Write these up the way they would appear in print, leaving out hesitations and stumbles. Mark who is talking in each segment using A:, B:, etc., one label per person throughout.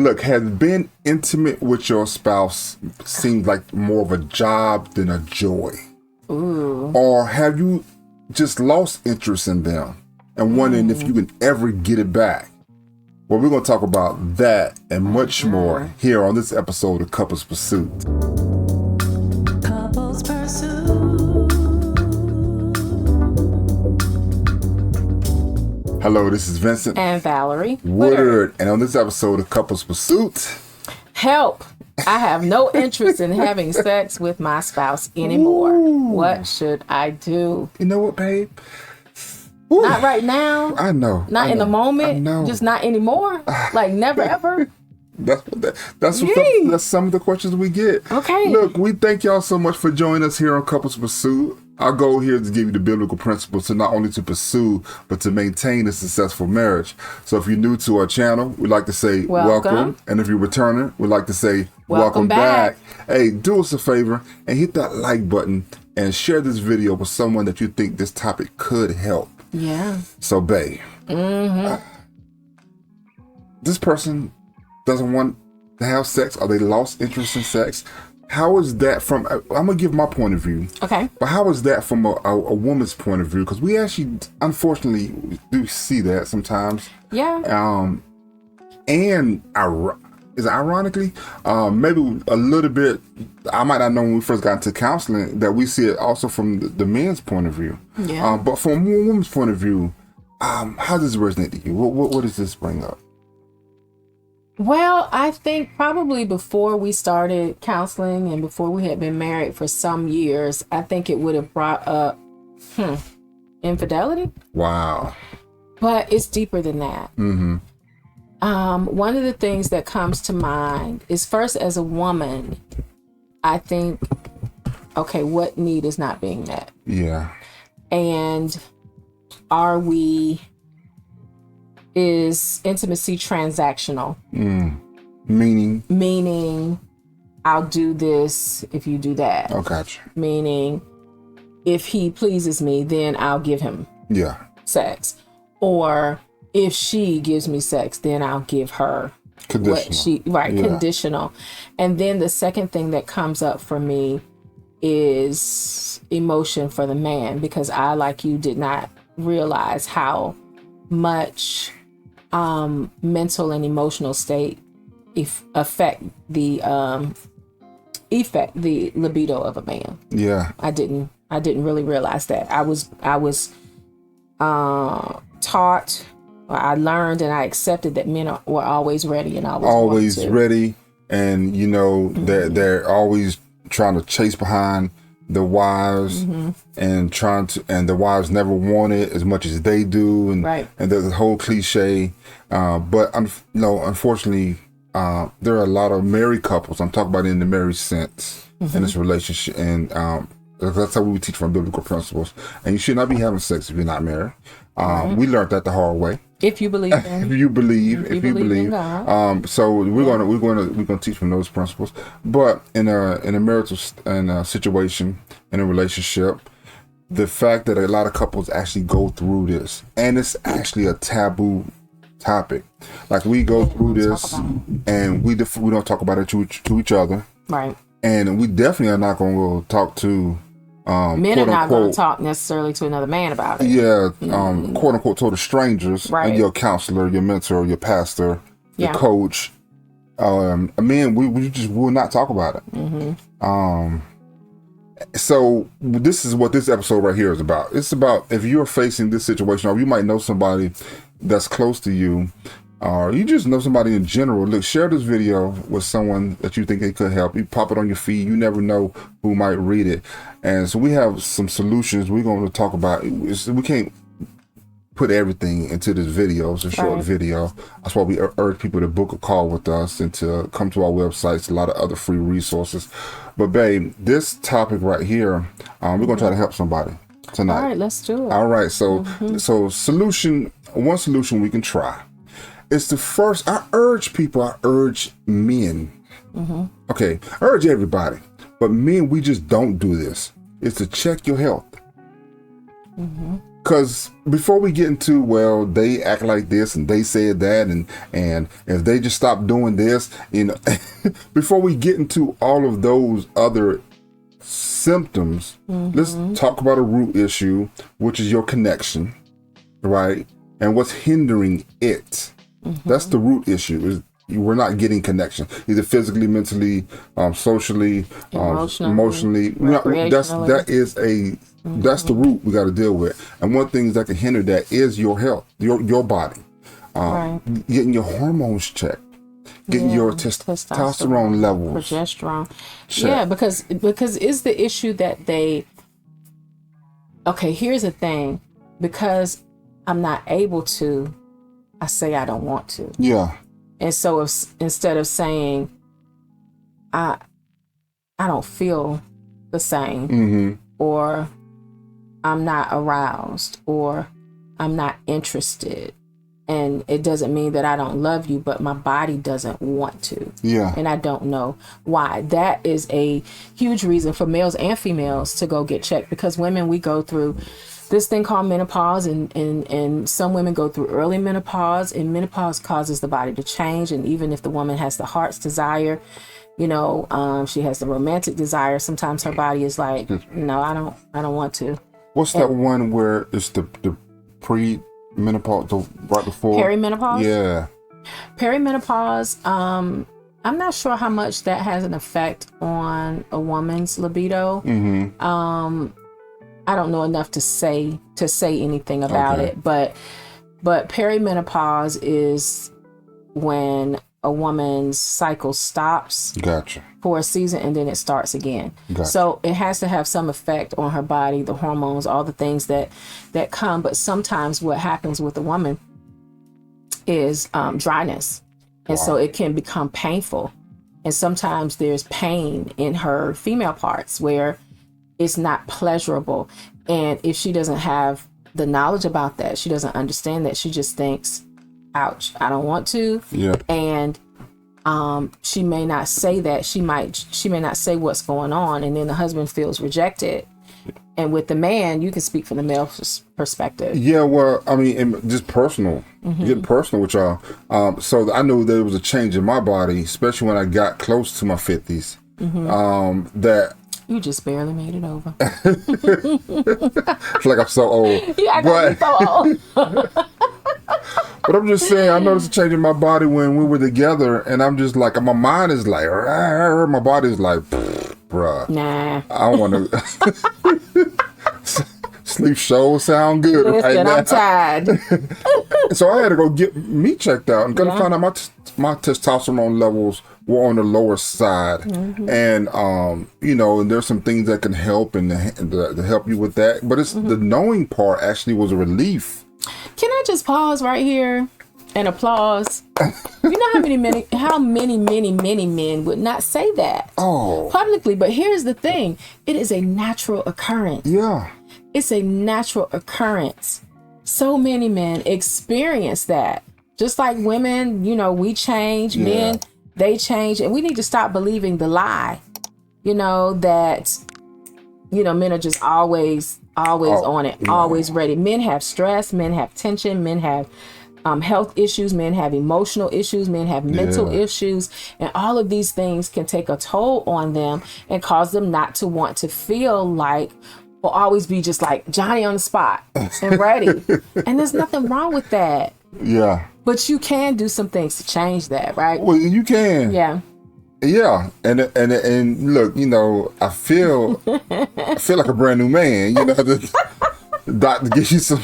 A: Look, has being intimate with your spouse seemed like more of a job than a joy?
B: Ooh.
A: Or have you just lost interest in them and wondering if you can ever get it back? Well, we're going to talk about that and much more here on this episode of Couples Pursuit.
C: Couples Pursuit.
A: Hello, this is Vincent
B: And Valerie
A: Woodard. And on this episode of Couples Pursuit,
B: help. I have no interest in having sex with my spouse anymore.
A: Ooh.
B: What should I do?
A: you know what, babe? Ooh.
B: Not right now.
A: I know.
B: Not in the moment.
A: I know.
B: Just not anymore. Like never ever.
A: That's some of the questions we get.
B: Okay.
A: Look, we thank y'all so much for joining us here on Couples Pursuit. Our goal here is to give you the biblical principles to not only to pursue, but to maintain a successful marriage. So if you're new to our channel, we'd like to say welcome. And if you're returning, we'd like to say welcome back. Hey, do us a favor and hit that like button and share this video with someone that you think this topic could help.
B: Yeah.
A: So, babe, this person doesn't want to have sex, or they lost interest in sex. How is that from, I'm going to give my point of view.
B: Okay.
A: But how is that from a woman's point of view? Because we actually, unfortunately, do see that sometimes.
B: Yeah.
A: And ironically, maybe a little bit, I might not know when we first got into counseling, that we see it also from the men's point of view.
B: Yeah.
A: But from a woman's point of view, how does it resonate to you? What does this bring up?
B: Well, I think probably before we started counseling and before we had been married for some years, I think it would have brought up infidelity.
A: Wow.
B: But it's deeper than that.
A: Mm-hmm.
B: One of the things that comes to mind is, first, as a woman, I think, okay, what need is not being met?
A: Yeah.
B: And is intimacy transactional? Meaning, I'll do this if you do that.
A: Oh, gotcha.
B: Meaning, if he pleases me, then I'll give him sex. Or if she gives me sex, then I'll give her conditional. And then the second thing that comes up for me is emotion for the man, because I, like you, did not realize how much mental and emotional state affect the libido of a man.
A: Yeah.
B: I didn't really realize that. I was taught, or I learned, and I accepted that men were always ready and always
A: ready, and you know they're always trying to chase behind the wives, and the wives never want it as much as they do, and there's a whole cliche. But unfortunately, there are a lot of married couples. I'm talking about in the marriage sense in this relationship, and that's how we teach from biblical principles. And you should not be having sex if you're not married. We learned that the hard way. If you believe in, if you believe in God. So we're gonna teach from those principles. But in a marital situation, in a relationship, the fact that a lot of couples actually go through this, and it's actually a taboo topic. Like, we go through this, and we don't talk about it to each other,
B: right?
A: And we definitely are not going to go talk to
B: men are not going to talk necessarily to another man about it.
A: Yeah, quote unquote, total strangers,
B: right?
A: And your counselor, your mentor, your pastor, your coach. Men, we just will not talk about it. So this is what this episode right here is about. It's about, if you're facing this situation, or you might know somebody that's close to you, or you just know somebody in general, look, share this video with someone that you think it could help. You pop it on your feed. You never know who might read it. And so we have some solutions we're going to talk about. We can't put everything into this video. It's a short video. That's why we urge people to book a call with us and to come to our websites, a lot of other free resources. But babe, this topic right here, we're going to try to help somebody tonight. All
B: right, let's do it.
A: All right, so one solution we can try is to first, I urge men, okay, I urge everybody, but men, we just don't do this, is to check your health. Because before we get into, well, they act like this and they said that, and if they just stop doing this, you know, before we get into all of those other symptoms, let's talk about a root issue, which is your connection, right? And what's hindering it. That's the root issue, is we're not getting connection, either physically, mentally, socially, emotionally. That's the root we got to deal with. And one thing that can hinder that is your health, your body, getting your hormones checked, getting your testosterone levels,
B: progesterone.
A: checked.
B: Yeah, because it's the issue that they. Okay, here's the thing, because I'm not able to, I say I don't want to.
A: Yeah.
B: And so instead of saying, I don't feel the same, or I'm not aroused, or I'm not interested, and it doesn't mean that I don't love you, but my body doesn't want to.
A: Yeah.
B: And I don't know why. That is a huge reason for males and females to go get checked, because women, we go through this thing called menopause, and some women go through early menopause, and menopause causes the body to change. And even if the woman has the heart's desire, you know, she has the romantic desire, sometimes her body is like, no, I don't want to.
A: What's that one where it's the pre-menopause, right before?
B: Perimenopause?
A: Yeah.
B: Perimenopause, I'm not sure how much that has an effect on a woman's libido. I don't know enough to say anything about it, but perimenopause is when a woman's cycle stops for a season and then it starts again. So it has to have some effect on her body, the hormones, all the things that come. But sometimes what happens with a woman is dryness, and so it can become painful. And sometimes there's pain in her female parts where it's not pleasurable. And if she doesn't have the knowledge about that, she doesn't understand that, she just thinks, ouch, I don't want to.
A: Yeah.
B: And she may not say that. She may not say what's going on, and then the husband feels rejected. And with the man, you can speak from the male perspective. Yeah,
A: well, I mean, just personal, getting personal with y'all. So I knew there was a change in my body, especially when I got close to my 50s. That
B: you just barely made it over.
A: It's like I'm so old.
B: You act like you're so old.
A: But I'm just saying, I noticed a change in my body when we were together, and I'm just like, my mind is like, my body's like, bruh.
B: Nah.
A: I don't want to. Sleep show sound good.
B: Listen, I'm tired.
A: So I had to go get me checked out, and gotta find out my testosterone levels were on the lower side. And you know, and there's some things that can help and to help you with that. But it's the knowing part actually was a relief.
B: Can I just pause right here and applause? You know how many men would not say that publicly, but here's the thing. It is a natural occurrence.
A: Yeah.
B: It's a natural occurrence. So many men experience that. Just like women, you know, we change, men, they change, and we need to stop believing the lie, you know, that, you know, men are just always on it, always ready. Men have stress, men have tension, men have health issues, men have emotional issues, men have mental issues, and all of these things can take a toll on them and cause them not to want to feel like, or always be just like Johnny on the spot and ready. And there's nothing wrong with that.
A: Yeah.
B: But you can do some things to change that, right?
A: Well, you can.
B: Yeah.
A: Yeah, and look, you know, I feel like a brand new man. You know, the doctor gives you some,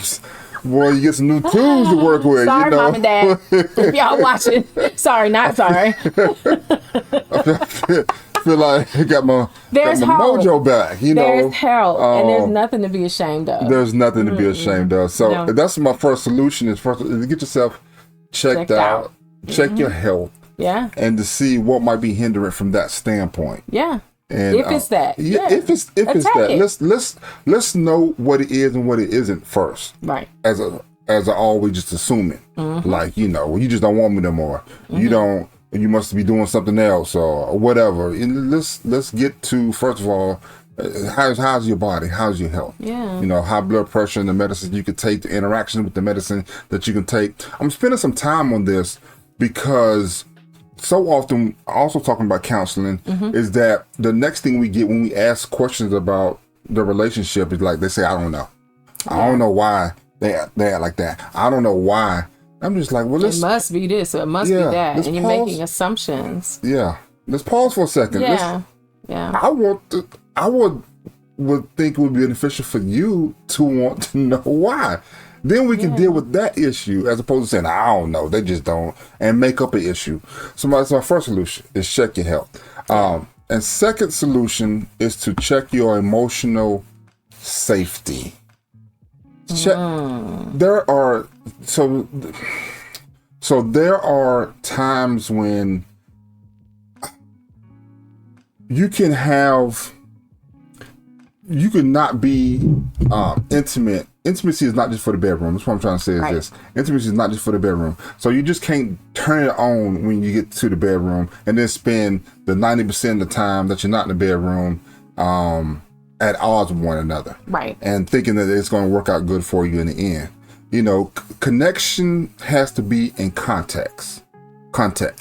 A: boy, you get some new tools to work with.
B: Sorry,
A: you know?
B: Mom and Dad, if y'all watching. Sorry, not sorry.
A: I feel like I got my mojo back. You know,
B: there's help, and there's nothing to be ashamed of.
A: There's nothing to be ashamed of. So that's my first solution: is to get yourself checked out. Check your health.
B: Yeah.
A: And to see what might be hindering from that standpoint.
B: Yeah.
A: And
B: if it's that.
A: Yeah. If it's that. Let's know what it is and what it isn't first.
B: Right.
A: As I always just assuming. Like, you know, you just don't want me no more. You must be doing something else or whatever. And let's get to, first of all, How's your body? How's your health?
B: Yeah.
A: You know, high blood pressure and the medicine you could take, the interaction with the medicine that you can take. I'm spending some time on this because so often, also talking about counseling, is that the next thing we get when we ask questions about the relationship is like, they say, I don't know. I don't know why they act like that. I don't know why. I'm just like, well,
B: it must be this or it must be that. And you're making assumptions.
A: Yeah. Let's pause for a second.
B: Yeah.
A: I would think it would be beneficial for you to want to know why. Then we can deal with that issue as opposed to saying, I don't know, they just don't, and make up an issue. So my first solution is check your health. And second solution is to check your emotional safety. There are there are times when you can not be intimate. Intimacy is not just for the bedroom. That's what I'm trying to say is this. Intimacy is not just for the bedroom. So you just can't turn it on when you get to the bedroom and then spend the 90% of the time that you're not in the bedroom at odds with one another.
B: Right.
A: And thinking that it's going to work out good for you in the end. You know, connection has to be in context.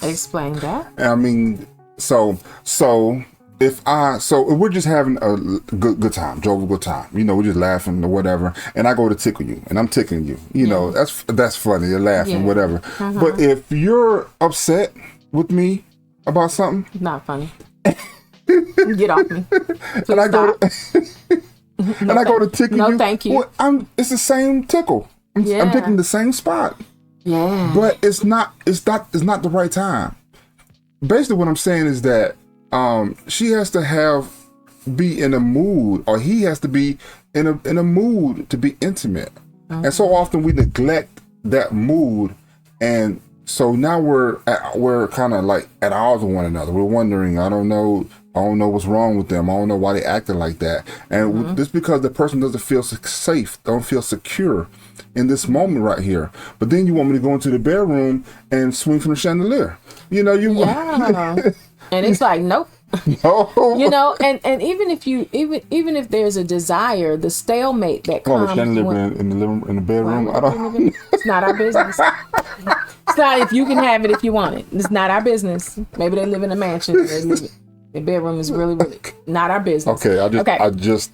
B: Explain that.
A: I mean, so if we're just having a good time, jovial good time, you know, we're just laughing or whatever, and I go to tickle you and I'm tickling you, you know, that's funny, you're laughing, whatever. But if you're upset with me about something,
B: not funny. Get off me.
A: And I go to tickle you.
B: No, thank you.
A: Well, it's the same tickle. I'm picking the same spot.
B: Yeah.
A: But it's not the right time. Basically what I'm saying is that she has to be in a mood, or he has to be in a mood to be intimate. And so often we neglect that mood, and so now we're kind of like at odds with one another. We're wondering, I don't know what's wrong with them. I don't know why they acting like that. And just because the person doesn't feel safe, don't feel secure in this moment right here. But then you want me to go into the bedroom and swing from the chandelier. You know,
B: and it's like, nope.
A: No.
B: You know, and even if there's a desire, the stalemate that comes
A: in the bedroom. I don't.
B: It's not our business. It's not if you can have it if you want it. It's not our business. Maybe they live in a mansion. Their bedroom is really not our business.
A: Okay, I just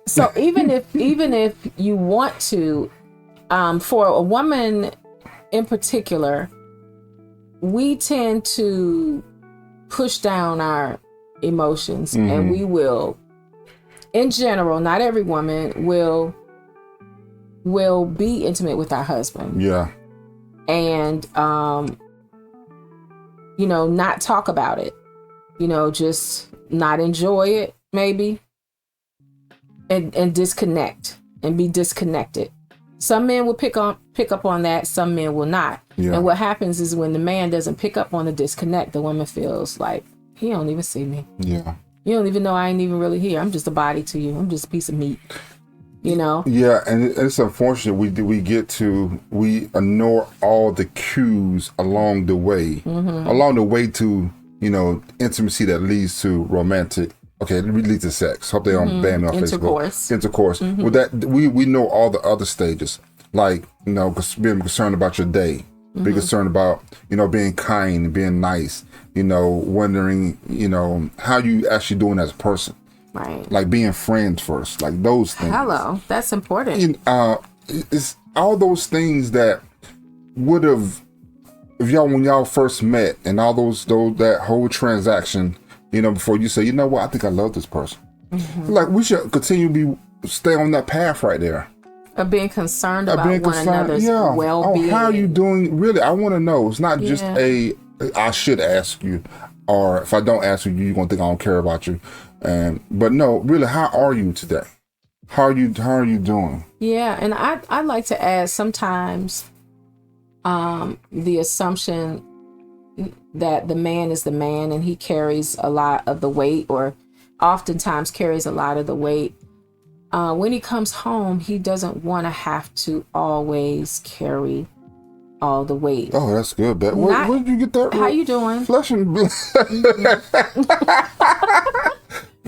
B: so even if you want to, for a woman in particular, we tend to push down our emotions, and we will, in general, not every woman will be intimate with our husband.
A: Yeah.
B: And you know, not talk about it. You know, just not enjoy it, maybe, and disconnect and be disconnected. Some men will pick up on that. Some men will not. Yeah. And what happens is when the man doesn't pick up on the disconnect, the woman feels like, he don't even see me.
A: Yeah.
B: You don't even know I ain't even really here. I'm just a body to you. I'm just a piece of meat. You know?
A: Yeah, and it's unfortunate we ignore all the cues along the way to, you know, intimacy that leads to romantic. Okay, it leads to sex. Hope they don't ban me on Facebook. Intercourse. With that, we know all the other stages, like, you know, being concerned about your day, being concerned about, you know, being kind, being nice, you know, wondering, you know, how you actually doing as a person.
B: Right.
A: Like being friends first, like those things.
B: Hello, that's important.
A: It's all those things that would have, when y'all first met, and all that whole transaction, you know, before you say, you know what, I think I love this person. Like, we should continue to stay on that path right there.
B: Of being concerned about one another's well-being.
A: How are you doing? Really, I want to know. It's not just I should ask you, or if I don't ask you, you're going to think I don't care about you. But no, really, how are you today? How are you doing?
B: Yeah, and I'd like to add sometimes the assumption that the man is the man and he carries a lot of the weight, or oftentimes carries a lot of the weight. When he comes home, he doesn't want to have to always carry all the weight.
A: Oh, that's good. Where did you get that?
B: How you doing?
A: Flesh and blood.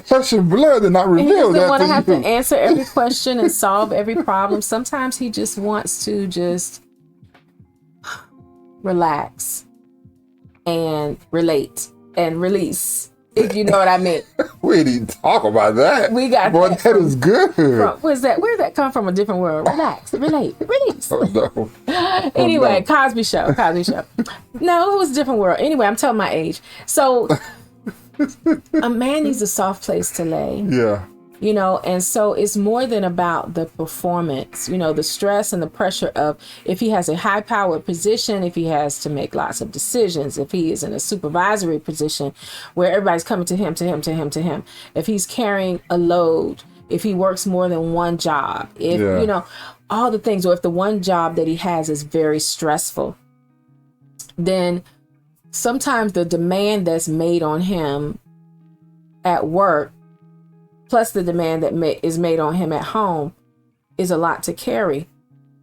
A: flesh and blood did not reveal that.
B: He doesn't want to have to answer every question and solve every problem. Sometimes he just wants to just relax and relate and release. If you know what I mean.
A: We didn't talk about that.
B: We got
A: boy, that is good.
B: Where's that? Where did that come from? A different word. Relax, relate, release.
A: Oh, no.
B: Anyway,
A: Oh, no.
B: Cosby Show. No, it was a different world. Anyway, I'm telling my age. So a man needs a soft place to lay.
A: Yeah.
B: You know, and so it's more than about the performance, you know, the stress and the pressure of if he has a high powered position, if he has to make lots of decisions, if he is in a supervisory position where everybody's coming to him, if he's carrying a load, if he works more than one job, if, you know, all the things, or if the one job that he has is very stressful, then sometimes the demand that's made on him at work plus the demand that is made on him at home is a lot to carry.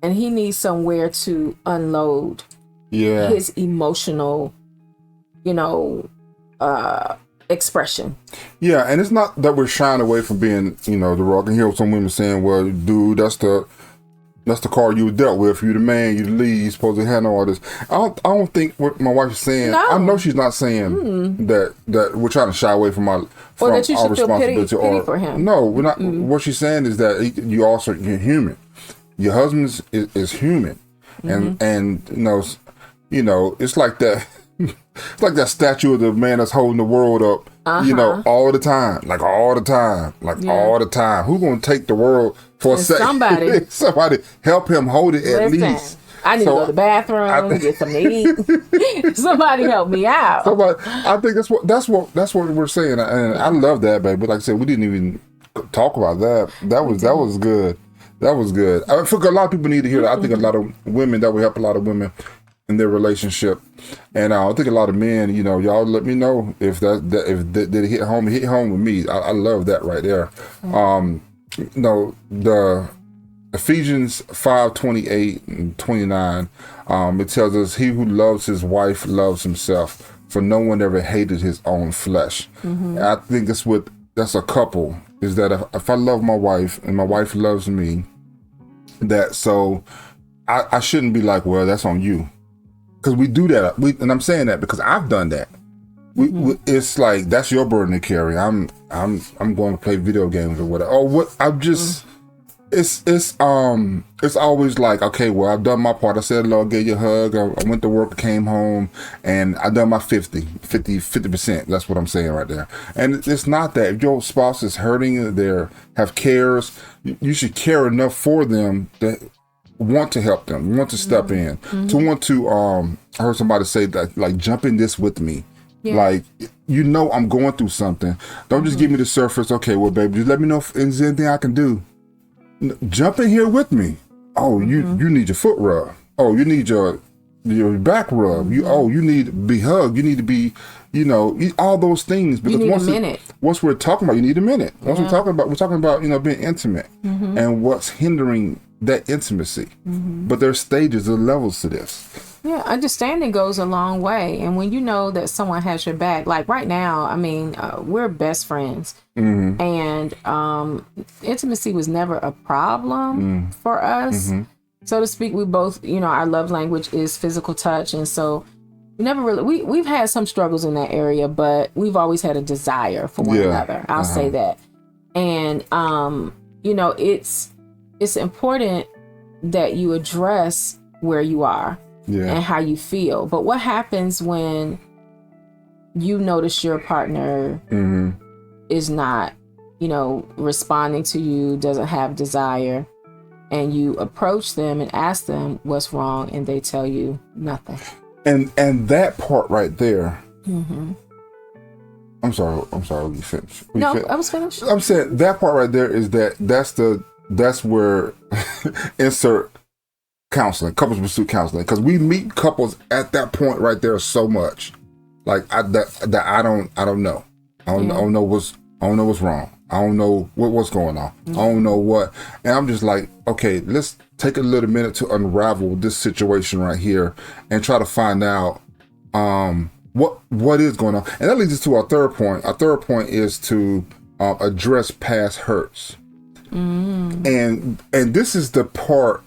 B: And he needs somewhere to unload his emotional, you know, expression. Yeah,
A: and it's not that we're shying away from being, you know, the rock. And hear some women saying, well, dude, that's the card you were dealt with. You the man, you the lead, you're supposed to handle all this. I don't think what my wife is saying. No. I know she's not saying that we're trying to shy away from our
B: that you should feel pity for him.
A: No, we're not. What she's saying is that you're human. Your husband is human, and you know, it's like that. It's like that statue of the man that's holding the world up. You know, all the time, all the time. Who's gonna take the world for a second? Somebody help him hold it at least.
B: I need to go to the bathroom, get something to eat. Somebody help me out.
A: I think that's what we're saying, and I love that, baby. But like I said, we didn't even talk about that. That was good. That was good. I think a lot of people need to hear that. I think a lot of women, that will help a lot of women in their relationship, and I think a lot of men, you know, y'all let me know if did it hit home with me. I love that right there. You know, the Ephesians 5:28 and 29, it tells us, he who loves his wife loves himself, for no one ever hated his own flesh. I think that's a couple, is that if I love my wife and my wife loves me, that so I shouldn't be like, well, that's on you. Because we do that, and I'm saying that because I've done that. It's like, that's your burden to carry. I'm going to play video games or whatever. Or what? I'm just. It's always like, okay, well, I've done my part. I said, Lord, gave you a hug. I went to work, came home, and I done my 50%. That's what I'm saying right there. And it's not that. If your spouse is hurting, have cares, you should care enough for them that want to help them, want to step in, to want to, I heard somebody say that, like, jump in this with me. Yeah. Like, you know, I'm going through something. Don't just give me the surface. Okay, well, baby, just let me know if there's anything I can do. Jump in here with me. Oh, you need your foot rub. Oh, you need your back rub. You need to be hugged. You need to be, you know, all those things. Because
B: you need a minute.
A: Once we're talking about, you need a minute. Once we're talking about, you know, being intimate and what's hindering that intimacy. But there's stages, there's levels to this.
B: Yeah, understanding goes a long way. And when you know that someone has your back, like right now, I mean, we're best friends. And intimacy was never a problem for us, so to speak. We both, you know, our love language is physical touch. And so we never really, we've had some struggles in that area, but we've always had a desire for one another. I'll say that. And, you know, it's important that you address where you are. And how you feel. But what happens when you notice your partner is not, you know, responding to you, doesn't have desire, and you approach them and ask them what's wrong, and they tell you nothing?
A: And that part right there. I'm sorry. You finished.
B: I was finished.
A: I'm saying that part right there is that's where insert counseling, couples pursuit counseling, because we meet couples at that point right there so much. Like I don't know. I don't know what's wrong. I don't know what's going on. I don't know what. And I'm just like, okay, let's take a little minute to unravel this situation right here and try to find out what is going on. And that leads us to our third point. Our third point is to address past hurts. And this is the part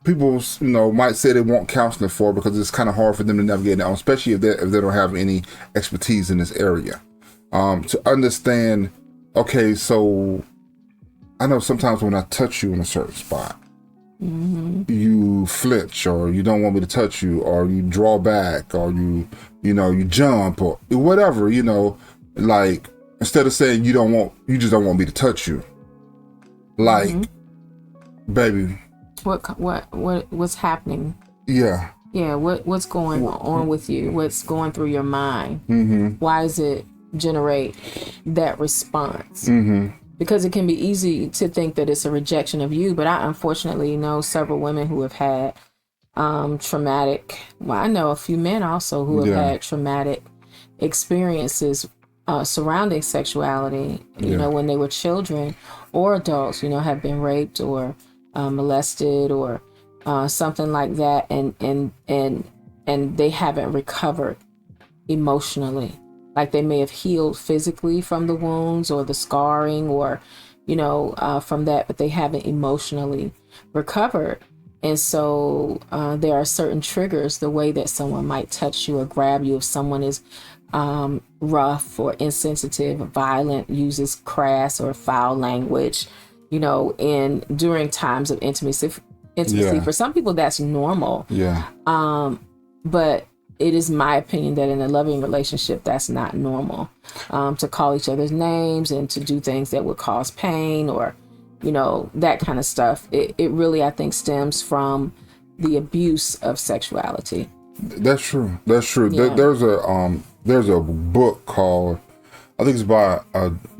A: people, might say they want counseling for, because it's kind of hard for them to navigate it, especially if they don't have any expertise in this area. To understand, okay, so I know sometimes when I touch you in a certain spot, you flinch, or you don't want me to touch you, or you draw back, or you jump, or whatever, like, instead of saying you just don't want me to touch you. Like, baby,
B: what's happening?
A: Yeah.
B: Yeah, what's going on with you? What's going through your mind? Why does it generate that response? Because it can be easy to think that it's a rejection of you, but I unfortunately know several women who have had traumatic, I know a few men also who have had traumatic experiences surrounding sexuality, when they were children or adults, have been raped or molested or something like that, and they haven't recovered emotionally. Like, they may have healed physically from the wounds or the scarring or, from that, but they haven't emotionally recovered. And so there are certain triggers, the way that someone might touch you or grab you. If someone is rough or insensitive, violent, uses crass or foul language, during times of intimacy. For some people, that's normal. But it is my opinion that in a loving relationship, that's not normal, to call each other's names and to do things that would cause pain or, that kind of stuff. It really, I think, stems from the abuse of sexuality.
A: That's true. Yeah. There's a book called, I think it's by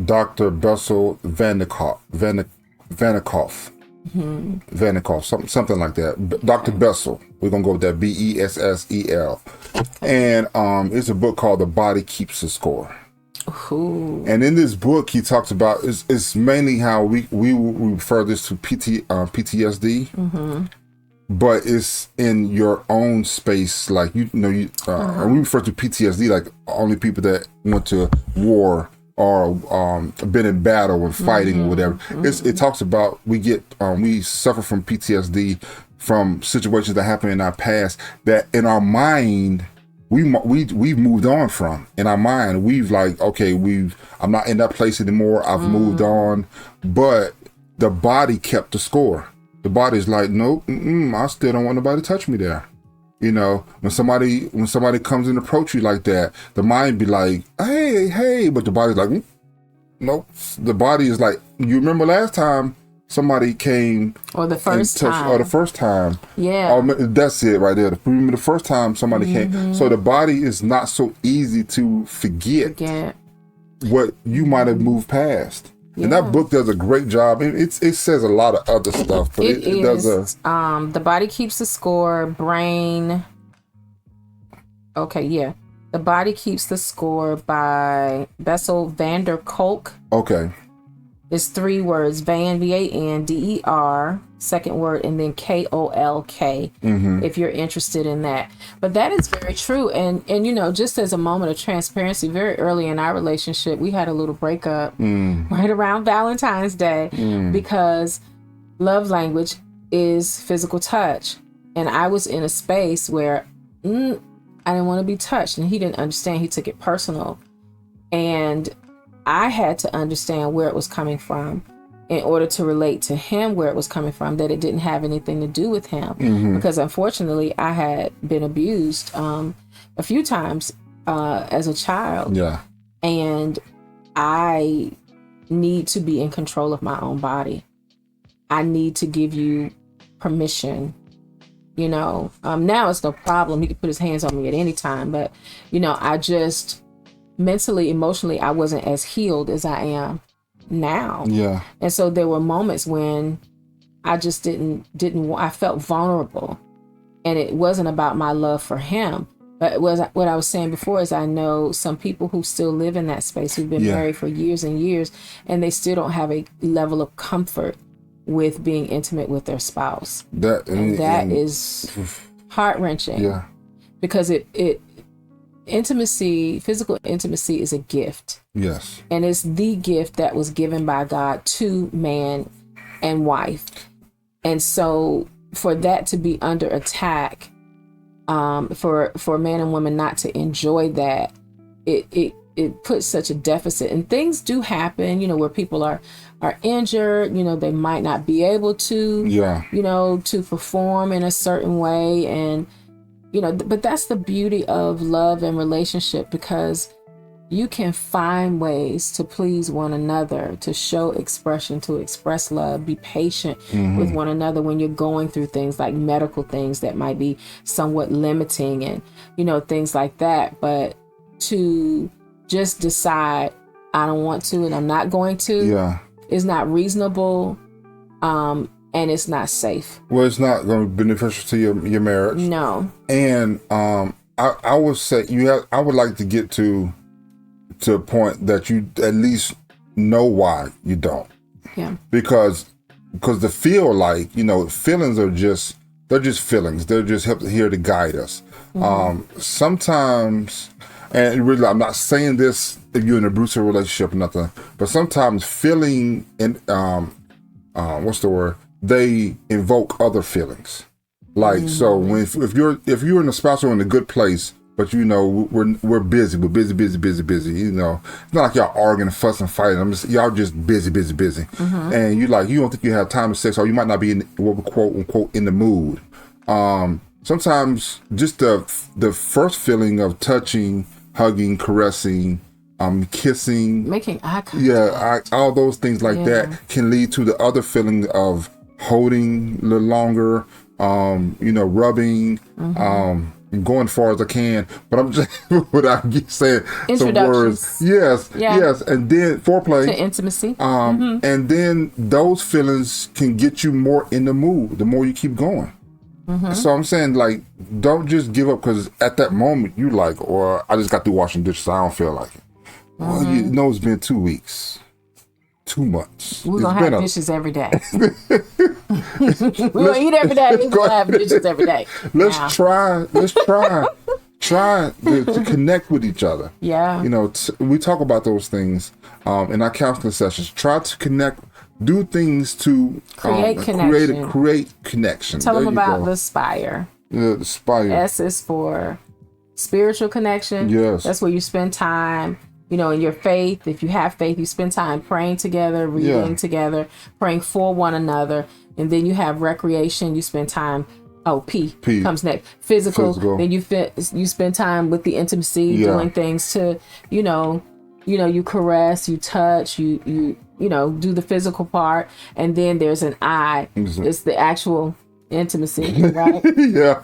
A: Dr. Bessel 𝗦𝗢𝗡𝗫, something like that. Dr. Bessel. We're going to go with that, Bessel. And it's a book called The Body Keeps the Score.
B: Ooh.
A: And in this book, he talks about, it's mainly how we refer this to PTSD, but it's in your own space. Like, we refer to PTSD like only people that went to war or been in battle and fighting or whatever. It talks about we suffer from PTSD from situations that happen in our past that in our mind we've moved on from. In our mind, we've like, okay, I'm not in that place anymore. I've moved on, but the body kept the score. The body's like, nope, I still don't want nobody to touch me there. When somebody comes and approach you like that, the mind be like, hey, but the body's like, nope. The body is like, you remember last time somebody came,
B: or the first
A: time,
B: yeah,
A: oh, that's it right there. Remember the first time somebody came. So the body is not so easy to forget what you might have moved past. Yeah. And that book does a great job. It says a lot of other stuff, but it does
B: The Body Keeps the Score, brain. Okay, yeah. The Body Keeps the Score by Bessel van der Kolk.
A: Okay.
B: It's 3 words: Van, VANDER, second word, and then KOLK. If you're interested in that. But that is very true. And just as a moment of transparency, very early in our relationship, we had a little breakup right around Valentine's Day because love language is physical touch. And I was in a space where I didn't want to be touched, and he didn't understand. He took it personal. And I had to understand where it was coming from in order to relate to him where it was coming from, that it didn't have anything to do with him. Because unfortunately, I had been abused a few times as a child.
A: Yeah. And
B: I need to be in control of my own body. I need to give you permission. Now it's no problem. He could put his hands on me at any time. But, I just... mentally, emotionally, I wasn't as healed as I am now.
A: Yeah.
B: And so there were moments when I just I felt vulnerable, and it wasn't about my love for him, but it was what I was saying before is I know some people who still live in that space, who've been married for years and years, and they still don't have a level of comfort with being intimate with their spouse. That is heart-wrenching.
A: Yeah.
B: Because intimacy, physical intimacy is a gift.
A: Yes.
B: And it's the gift that was given by God to man and wife. And so for that to be under attack, for man and woman not to enjoy that, it puts such a deficit. And things do happen, you know, where people are injured, you know, they might not be able to, you know, to perform in a certain way. And, you know, but that's the beauty of love and relationship, because you can find ways to please one another, to show expression, to express love, be patient with one another when you're going through things like medical things that might be somewhat limiting and, you know, things like that. But to just decide, I don't want to and I'm not going to, is not reasonable, and it's not safe.
A: Well, it's not going to be beneficial to your marriage.
B: No.
A: And I would say I would like to get to a point that you at least know why you don't.
B: Yeah. Because
A: the feel, like, you know, feelings are just feelings. They're just here to guide us. Sometimes, and really, I'm not saying this if you're in an abusive relationship or nothing, but sometimes feeling and what's the word? They invoke other feelings. Like, so when if you're in a spousal in a good place, but you know we're busy, we're busy. You know, it's not like y'all arguing, fussing, fighting. Y'all just busy, and you don't think you have time to sex, or you might not be in what we quote unquote in the mood. Sometimes just the first feeling of touching, hugging, caressing, kissing,
B: making eye contact,
A: all those things like that can lead to the other feeling of holding a little longer, you know, rubbing, going far as I can, but I'm just without saying some words. Yes, and then foreplay
B: to intimacy,
A: and then those feelings can get you more in the mood the more you keep going. So I'm saying, like, don't just give up because at that moment you like, or I just got through washing dishes, so I don't feel like it. Well, you know, it's been 2 weeks. 2 months.
B: We're going to have dishes every day. We're going to eat every day. We're going to have dishes every day.
A: Let's try to connect with each other.
B: Yeah.
A: You know, we talk about those things in our counseling sessions. Try to connect, do things to
B: create connection.
A: Create connection.
B: Tell them about the 𝗓𝗘.
A: The 𝗓𝗘.
B: S is for spiritual connection.
A: Yes.
B: That's where you spend time. You know, in your faith, if you have faith, you spend time praying together, reading together, praying for one another. And then you have recreation. You spend time, P comes next. Physical. Then you spend time with the intimacy, doing things to, you know, you caress, you touch, you know, do the physical part. And then there's an I. It's the actual intimacy, right?
A: I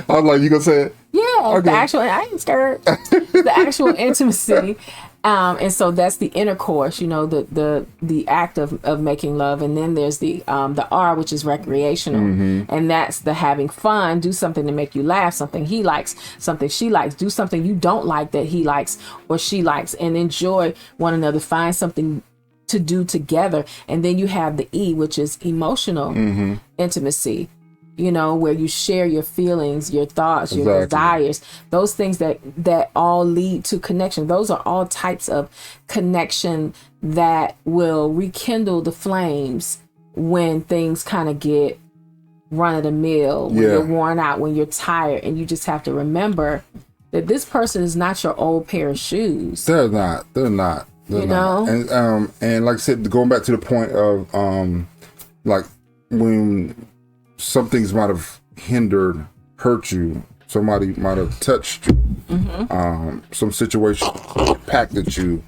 A: was like, you gonna say it?
B: The actual, I ain't scared. The actual intimacy, and so that's the intercourse. You know, the act of making love, and then there's the R, which is recreational, and that's the having fun. Do something to make you laugh, something he likes, something she likes. Do something you don't like that he likes or she likes, and enjoy one another. Find something to do together, and then you have the E, which is emotional intimacy. You know, where you share your feelings, your thoughts, your desires, those things that all lead to connection. Those are all types of connection that will rekindle the flames when things kind of get run of the mill, when you're worn out, when you're tired, and you just have to remember that this person is not your old pair of shoes.
A: They're not. You know? And like I said, going back to the point of like when some things might have hurt you. Somebody might have touched you. Some situation impacted you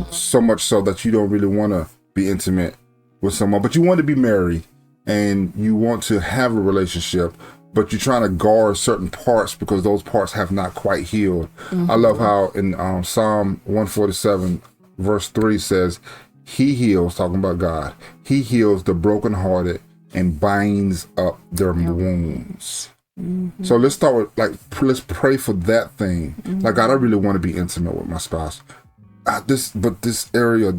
A: so much so that you don't really want to be intimate with someone, but you want to be married and you want to have a relationship, but you're trying to guard certain parts because those parts have not quite healed. I love how in Psalm 147 verse 3 says, he heals, talking about God, he heals the brokenhearted and binds up their wounds. So let's start with, let's pray for that thing. Like, God, I really want to be intimate with my spouse. This area,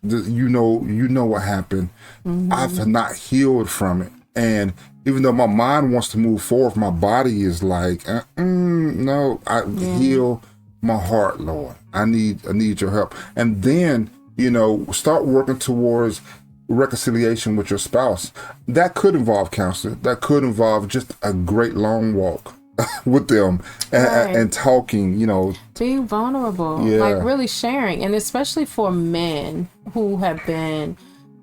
A: you know what happened. I've not healed from it. And even though my mind wants to move forward, my body is like, no, heal my heart, Lord. I need your help. And then, start working towards reconciliation with your spouse. That could involve counseling. That could involve just a great long walk with them and talking,
B: being vulnerable, like really sharing. And especially for men who have been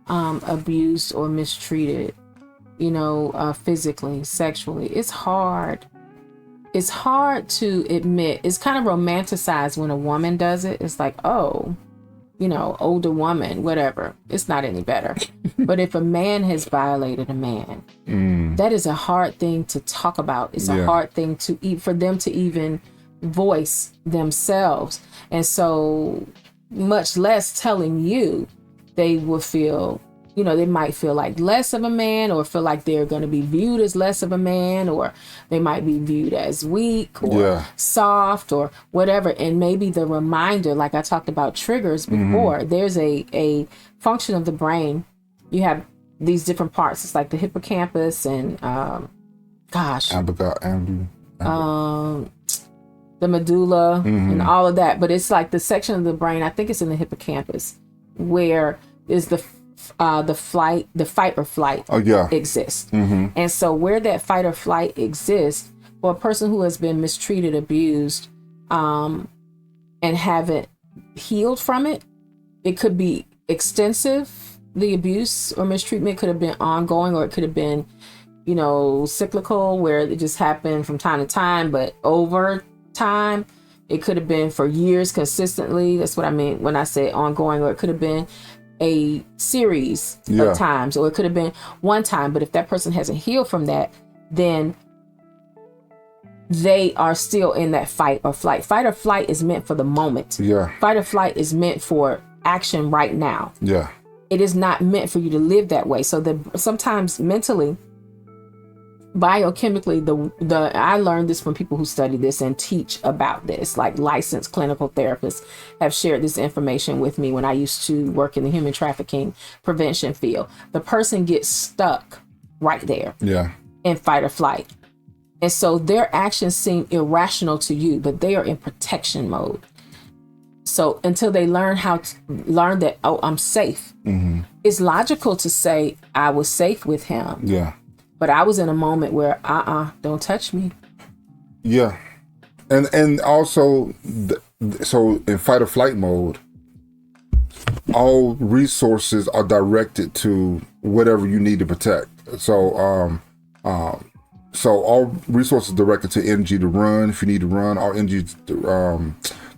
B: abused or mistreated, physically, sexually, it's hard to admit. It's kind of romanticized when a woman does it. It's like, oh, older woman, whatever. It's not any better. But if a man has violated a man, that is a hard thing to talk about. It's a hard thing for them to even voice themselves. And so much less telling you, they will feel, they might feel like less of a man, or feel like they're going to be viewed as less of a man, or they might be viewed as weak or soft or whatever. And maybe the reminder, like I talked about triggers before, there's a function of the brain. You have these different parts. It's like the hippocampus and the medulla and all of that. But it's like the section of the brain, I think it's in the hippocampus, where is the fight or flight exists. And so where that fight or flight exists, for a person who has been mistreated, abused, and haven't healed from it, it could be extensive. The abuse or mistreatment could have been ongoing, or it could have been, cyclical, where it just happened from time to time, but over time. It could have been for years consistently. That's what I mean when I say ongoing. Or it could have been a series of times, or it could have been one time. But if that person hasn't healed from that, then they are still in that fight or flight. Fight or flight is meant for the moment. Fight or flight is meant for action right now. It is not meant for you to live that way. So that sometimes mentally, biochemically, I learned this from people who study this and teach about this, like licensed clinical therapists have shared this information with me when I used to work in the human trafficking prevention field. The person gets stuck right there in fight or flight. And so their actions seem irrational to you, but they are in protection mode. So until they learn that, oh, I'm safe. It's logical to say I was safe with him. But I was in a moment where, don't touch me.
A: And also, so in fight or flight mode, all resources are directed to whatever you need to protect. So all resources directed to energy to run. If you need to run, all energy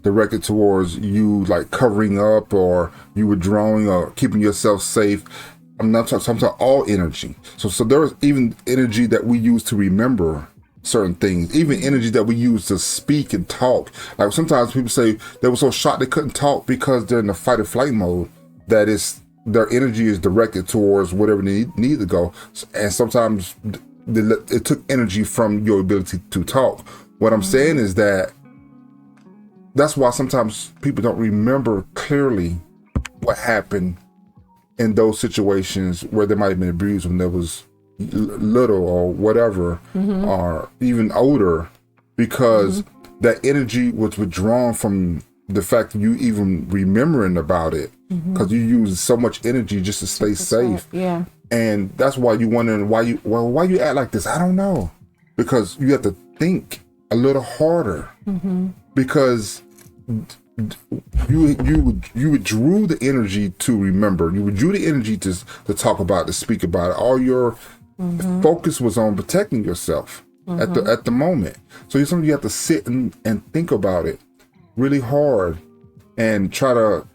A: directed towards you, like covering up or you withdrawing or keeping yourself safe. I'm talking all energy. So there's even energy that we use to remember certain things, even energy that we use to speak and talk. Like sometimes people say they were so shocked they couldn't talk because they're in the fight or flight mode, that is their energy is directed towards whatever they need to go. And sometimes it took energy from your ability to talk. What I'm saying is that's why sometimes people don't remember clearly what happened in those situations where they might have been abused when they was little or whatever, or even older, because that energy was withdrawn from the fact that you even remembering about it, because you use so much energy just to stay safe. And that's why you wondering why you act like this. I don't know, because you have to think a little harder, because you withdrew the energy to remember. You withdrew the energy to talk about it, to speak about it. All your focus was on protecting yourself at the moment. So something you have to sit and think about it really hard and try to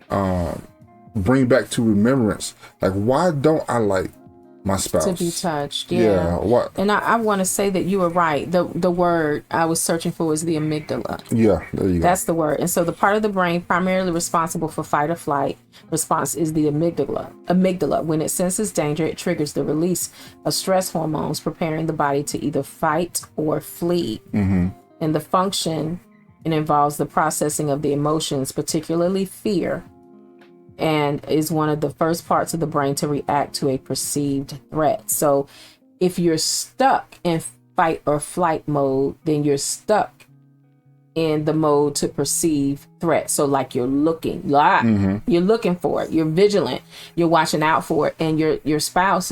A: bring back to remembrance. Like, why don't I like my spouse
B: to be touched?
A: What?
B: And I want to say that you were right. The word I was searching for was the amygdala.
A: There you go.
B: That's the word. And so the part of the brain primarily responsible for fight or flight response is the amygdala. When it senses danger, it triggers the release of stress hormones, preparing the body to either fight or flee. And the function, it involves the processing of the emotions, particularly fear, and is one of the first parts of the brain to react to a perceived threat. So if you're stuck in fight or flight mode, then you're stuck in the mode to perceive threat. So like you're looking for it, you're vigilant, you're watching out for it, and your spouse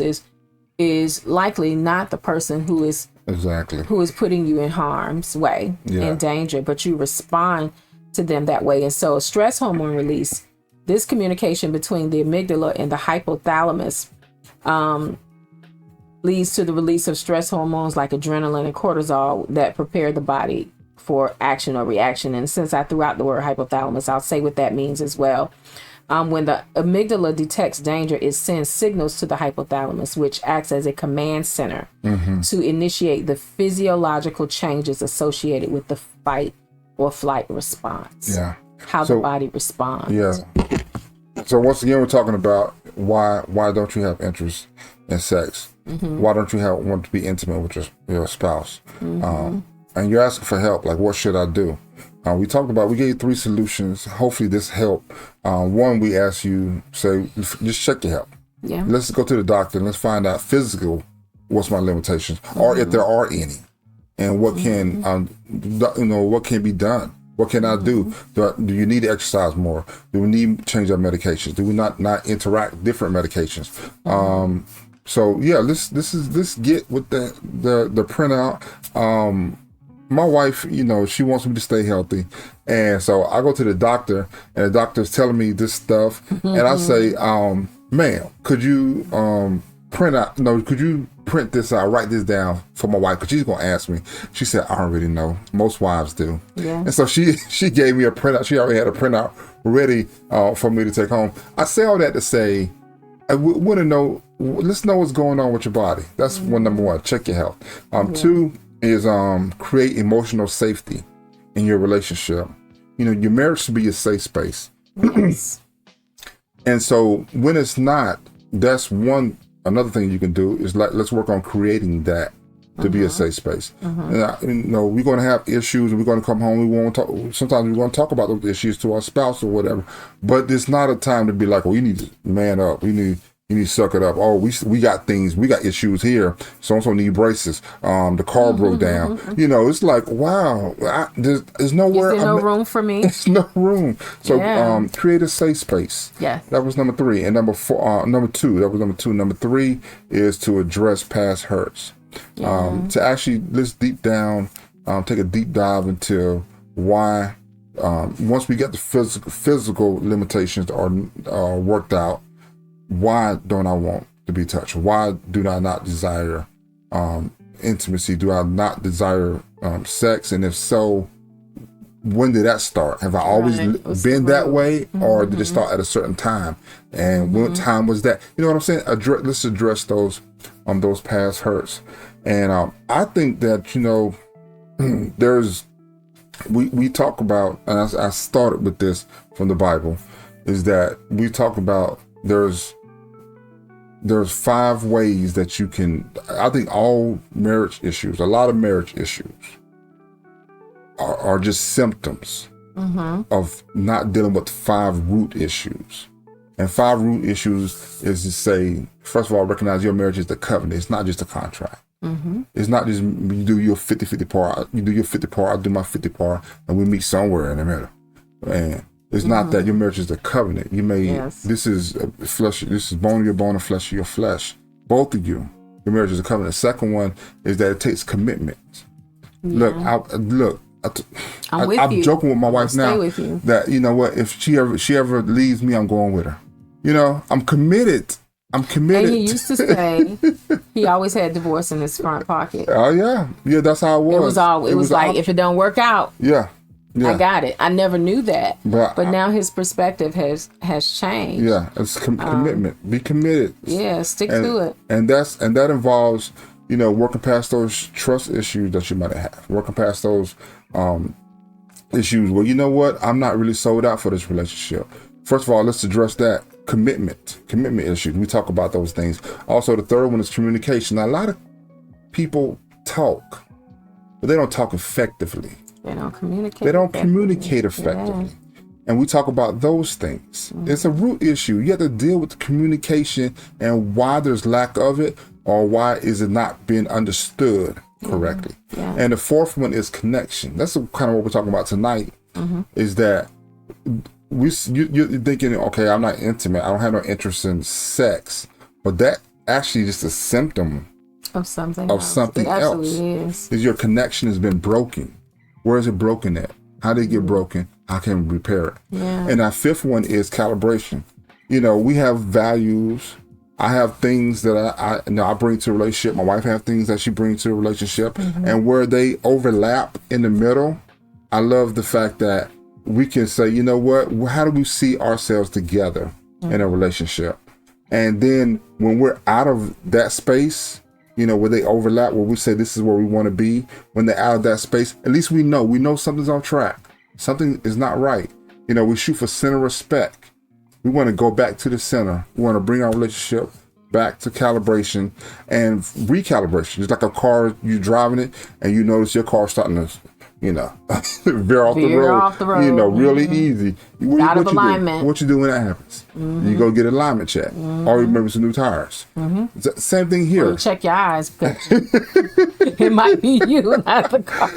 B: is likely not the person who is putting you in harm's way, in danger, but you respond to them that way. And so stress hormone release, this communication between the amygdala and the hypothalamus leads to the release of stress hormones like adrenaline and cortisol that prepare the body for action or reaction. And since I threw out the word hypothalamus, I'll say what that means as well. When the amygdala detects danger, it sends signals to the hypothalamus, which acts as a command center to initiate the physiological changes associated with the fight or flight response.
A: Yeah.
B: How the body responds.
A: Yeah. So once again, we're talking about why don't you have interest in sex? Why don't you want to be intimate with your spouse? And you're asking for help, like what should I do? We gave you 3 solutions. Hopefully this helped. One, we asked you, just check your health.
B: Yeah.
A: Let's go to the doctor and let's find out physical, what's my limitations, or if there are any, and what can, what can be done. What can I do? Do you need to exercise more? Do we need to change our medications? Do we not interact different medications? So yeah, let's get with the printout. My wife, she wants me to stay healthy. And so I go to the doctor and the doctor's telling me this stuff. And I say, ma'am, could you could you print this out, write this down for my wife? Because she's going to ask me. She said, I don't really know. Most wives do. Yeah. And so she gave me a printout. She already had a printout ready for me to take home. I say all that to say, I want to know, let's know what's going on with your body. That's number 1, check your health. 2 is create emotional safety in your relationship. Your marriage should be a safe space.
B: Yes.
A: And so when it's not, that's another thing you can do is let's work on creating that to be a safe space. And we're going to have issues and we're going to come home. Sometimes we're going to talk about those issues to our spouse or whatever, but it's not a time to be like, well, you need to man up. You need to suck it up. Oh, we got issues here. So-and-so need braces. The car broke down. It's like, wow, there's nowhere.
B: Is there no room for me?
A: There's no room. So create a safe space.
B: Yeah. That
A: was number 3. And number 2, that was number 2. Number 3 is to address past hurts. To actually, let's deep down, take a deep dive into why, once we get the physical limitations are worked out, why don't I want to be touched? Why do I not desire intimacy? Do I not desire sex? And if so, when did that start? Have I always been that way, or did it start at a certain time? And what time was that? You know what I'm saying? Let's address those past hurts. And I think that we talk about, and I started with this from the Bible, is that we talk about there's 5 ways that you can. I think all marriage issues, a lot of marriage issues, are just symptoms of not dealing with 5 root issues. And 5 root issues is to say, first of all, recognize your marriage is the covenant. It's not just a contract. It's not just you do your 50-50 part. You do your 50 part, I do my 50 part, and we meet somewhere in the middle. And it's not that your marriage is a covenant. This is flesh. This is bone of your bone and flesh of your flesh. Both of you. Your marriage is a covenant. The second one is that it takes commitment. Yeah. I'm joking with my wife now that if she ever leaves me, I'm going with her. I'm committed. And
B: he used to say he always had divorce in his front pocket.
A: Oh yeah, that's how it was.
B: It was like if it don't work out,
A: yeah.
B: I got it. I never knew that, but now his perspective has changed.
A: Yeah, it's commitment. Be committed.
B: Yeah, stick to it.
A: And that involves working past those trust issues that you might have, working past those issues where I'm not really sold out for this relationship. First of all, let's address that. Commitment issues. We talk about those things. Also, the third one is communication. Now, a lot of people talk, but they don't talk effectively.
B: They don't communicate.
A: They don't communicate effectively. Yeah. And we talk about those things. It's a root issue. You have to deal with the communication and why there's lack of it, or why is it not being understood correctly.
B: Yeah.
A: And the fourth one is connection. That's kind of what we're talking about tonight. Is that you're thinking, okay, I'm not intimate, I don't have no interest in sex, but that actually just a symptom
B: of something
A: it
B: else.
A: Is your connection has been broken. Where is it broken at? How did it get broken? How can we repair it?
B: Yeah.
A: And our fifth one is calibration. You know, we have values. I have things that I bring to a relationship. My wife has things that she brings to a relationship. And where they overlap in the middle, I love the fact that we can say, you know what, how do we see ourselves together in a relationship? And then when we're out of that space, you know, where they overlap, where we say this is where we want to be, when they're out of that space, at least we know something's off track. Something is not right. You know, we shoot for center respect. We want to go back to the center. We want to bring our relationship back to calibration and recalibration. It's like a car, you're driving it and you notice your car starting to, you know, veer off the road, you know, really easy.
B: Out of alignment.
A: What you do when that happens? You go get an alignment check, or you remember some new tires. Same thing here.
B: Well, check your eyes, because it might be you, not the car.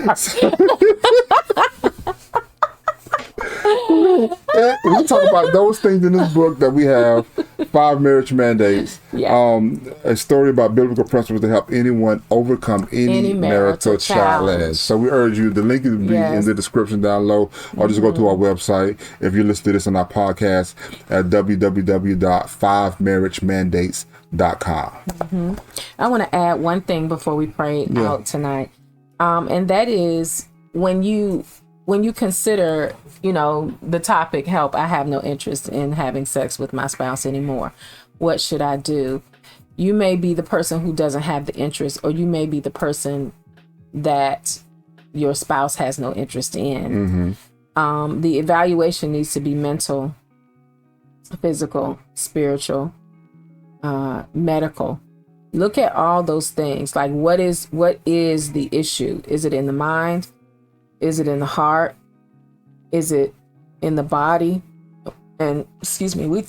A: We talk about those things in this book that we have, 5 Marriage Mandates. A story about biblical principles to help anyone overcome any marital challenge. So we urge you, the link will be in the description down low, or just go to our website if you listen to this on our podcast at www.5marriagemandates.com.
B: I want to add one thing before we pray out tonight. And that is when you consider, you know, the topic, help, I have no interest in having sex with my spouse anymore. What should I do? You may be the person who doesn't have the interest, or you may be the person that your spouse has no interest in. The evaluation needs to be mental, physical, spiritual, medical. Look at all those things. Like, what is the issue? Is it in the mind? Is it in the heart? Is it in the body? And excuse me,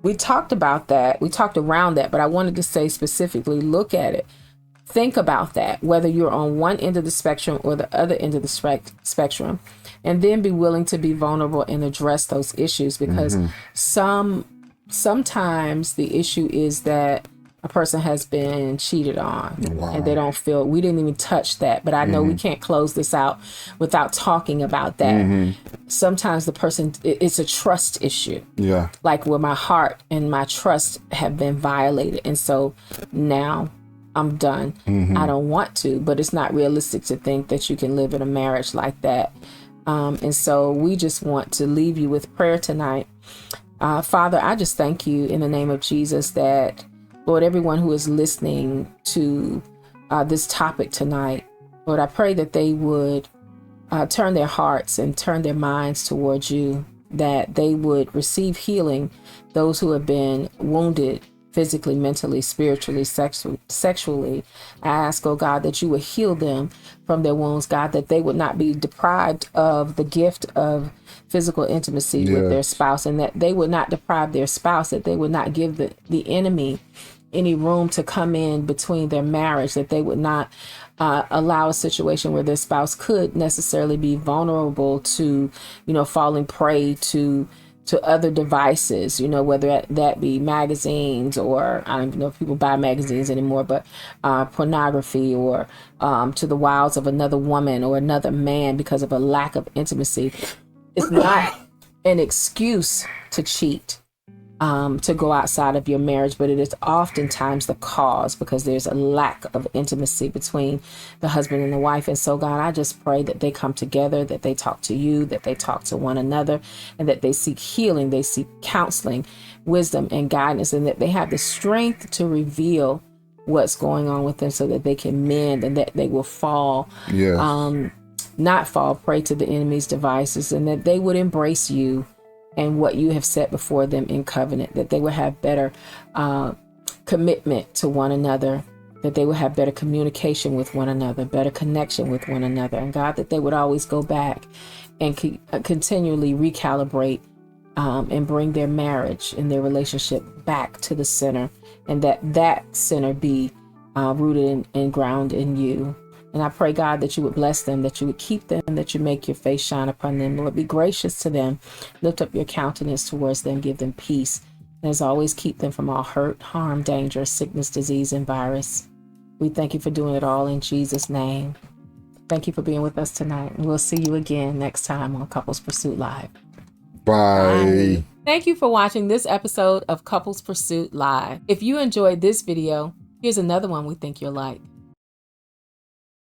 B: we talked about that. We talked around that, but I wanted to say specifically, look at it. Think about that, whether you're on one end of the spectrum or the other end of the spectrum, and then be willing to be vulnerable and address those issues, because sometimes the issue is that a person has been cheated on and they don't feel, we didn't even touch that, but I know we can't close this out without talking about that. Sometimes the person, it's a trust issue. Like where my heart and my trust have been violated. And so now I'm done. I don't want to, but it's not realistic to think that you can live in a marriage like that. And so we just want to leave you with prayer tonight. Father, I just thank you in the name of Jesus that, Lord, everyone who is listening to this topic tonight, Lord, I pray that they would turn their hearts and turn their minds towards you, that they would receive healing, those who have been wounded physically, mentally, spiritually, sexually. I ask, oh God, that you would heal them from their wounds, God, that they would not be deprived of the gift of physical intimacy with their spouse, and that they would not deprive their spouse, that they would not give the enemy any room to come in between their marriage, that they would not allow a situation where their spouse could necessarily be vulnerable to, you know, falling prey to other devices, you know, whether that be magazines, or I don't even know if people buy magazines anymore, but pornography, or to the wiles of another woman or another man because of a lack of intimacy. It's not an excuse to cheat, to go outside of your marriage, but it is oftentimes the cause, because there's a lack of intimacy between the husband and the wife. And so, God, I just pray that they come together, that they talk to you, that they talk to one another, and that they seek healing, they seek counseling, wisdom, and guidance, and that they have the strength to reveal what's going on with them so that they can mend, and that they will not fall prey to the enemy's devices, and that they would embrace you and what you have set before them in covenant, that they will have better commitment to one another, that they will have better communication with one another, better connection with one another. And God, that they would always go back and continually recalibrate and bring their marriage and their relationship back to the center, and that center be rooted and grounded in you. And I pray, God, that you would bless them, that you would keep them, that you make your face shine upon them. Lord, be gracious to them. Lift up your countenance towards them. Give them peace. And as always, keep them from all hurt, harm, danger, sickness, disease, and virus. We thank you for doing it all in Jesus' name. Thank you for being with us tonight. And we'll see you again next time on Couples Pursuit Live.
A: Bye.
B: Thank you for watching this episode of Couples Pursuit Live. If you enjoyed this video, here's another one we think you'll like.